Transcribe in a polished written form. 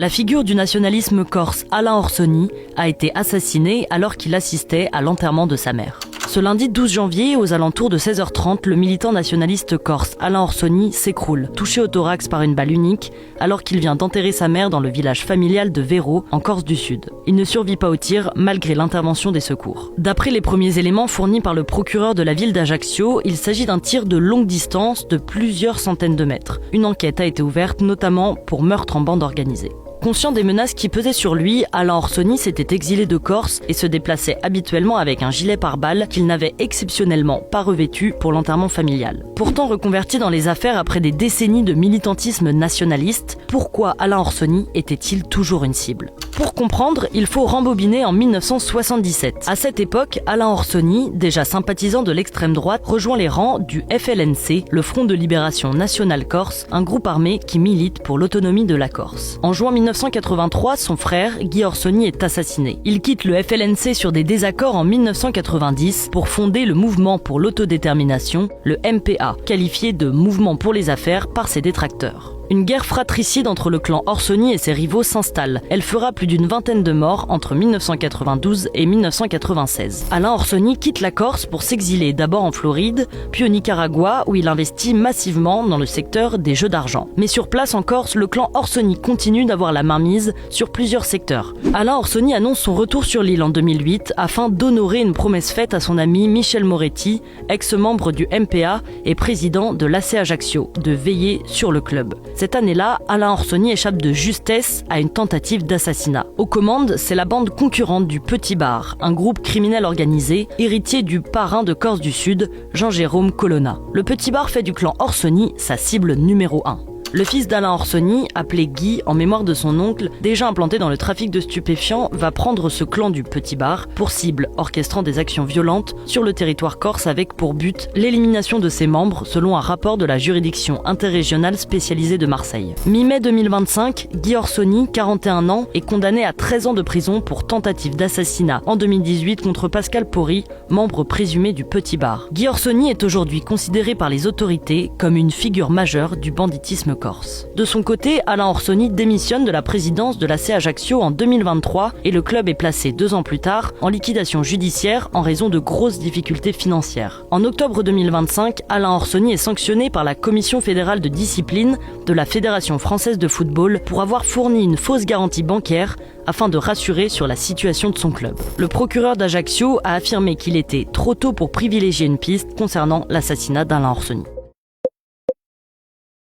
La figure du nationalisme corse Alain Orsoni a été assassiné alors qu'il assistait à l'enterrement de sa mère. Ce lundi 12 janvier, aux alentours de 16h30, le militant nationaliste corse Alain Orsoni s'écroule, touché au thorax par une balle unique, alors qu'il vient d'enterrer sa mère dans le village familial de Vero, en Corse du Sud. Il ne survit pas au tir, malgré l'intervention des secours. D'après les premiers éléments fournis par le procureur de la ville d'Ajaccio, il s'agit d'un tir de longue distance de plusieurs centaines de mètres. Une enquête a été ouverte, notamment pour meurtre en bande organisée. Conscient des menaces qui pesaient sur lui, Alain Orsoni s'était exilé de Corse et se déplaçait habituellement avec un gilet pare-balles qu'il n'avait exceptionnellement pas revêtu pour l'enterrement familial. Pourtant reconverti dans les affaires après des décennies de militantisme nationaliste, pourquoi Alain Orsoni était-il toujours une cible ? Pour comprendre, il faut rembobiner en 1977. À cette époque, Alain Orsoni, déjà sympathisant de l'extrême droite, rejoint les rangs du FLNC, le Front de Libération Nationale Corse, un groupe armé qui milite pour l'autonomie de la Corse. En juin 1983, son frère, Guy Orsoni, est assassiné. Il quitte le FLNC sur des désaccords en 1990 pour fonder le Mouvement pour l'autodétermination, le MPA, qualifié de mouvement pour les affaires par ses détracteurs. Une guerre fratricide entre le clan Orsoni et ses rivaux s'installe. Elle fera plus d'une vingtaine de morts entre 1992 et 1996. Alain Orsoni quitte la Corse pour s'exiler d'abord en Floride, puis au Nicaragua où il investit massivement dans le secteur des jeux d'argent. Mais sur place en Corse, le clan Orsoni continue d'avoir la mainmise sur plusieurs secteurs. Alain Orsoni annonce son retour sur l'île en 2008 afin d'honorer une promesse faite à son ami Michel Moretti, ex-membre du MPA et président de l'AC Ajaccio, de veiller sur le club. Cette année-là, Alain Orsoni échappe de justesse à une tentative d'assassinat. Aux commandes, c'est la bande concurrente du Petit Bar, un groupe criminel organisé, héritier du parrain de Corse du Sud, Jean-Jérôme Colonna. Le Petit Bar fait du clan Orsoni sa cible numéro 1. Le fils d'Alain Orsoni, appelé Guy en mémoire de son oncle, déjà implanté dans le trafic de stupéfiants, va prendre ce clan du Petit Bar pour cible, orchestrant des actions violentes sur le territoire corse avec pour but l'élimination de ses membres selon un rapport de la juridiction interrégionale spécialisée de Marseille. Mi-mai 2025, Guy Orsoni, 41 ans, est condamné à 13 ans de prison pour tentative d'assassinat en 2018 contre Pascal Pori, membre présumé du Petit Bar. Guy Orsoni est aujourd'hui considéré par les autorités comme une figure majeure du banditisme corse. De son côté, Alain Orsoni démissionne de la présidence de l'AC Ajaccio en 2023 et le club est placé 2 ans plus tard en liquidation judiciaire en raison de grosses difficultés financières. En octobre 2025, Alain Orsoni est sanctionné par la Commission fédérale de discipline de la Fédération française de football pour avoir fourni une fausse garantie bancaire afin de rassurer sur la situation de son club. Le procureur d'Ajaccio a affirmé qu'il était trop tôt pour privilégier une piste concernant l'assassinat d'Alain Orsoni.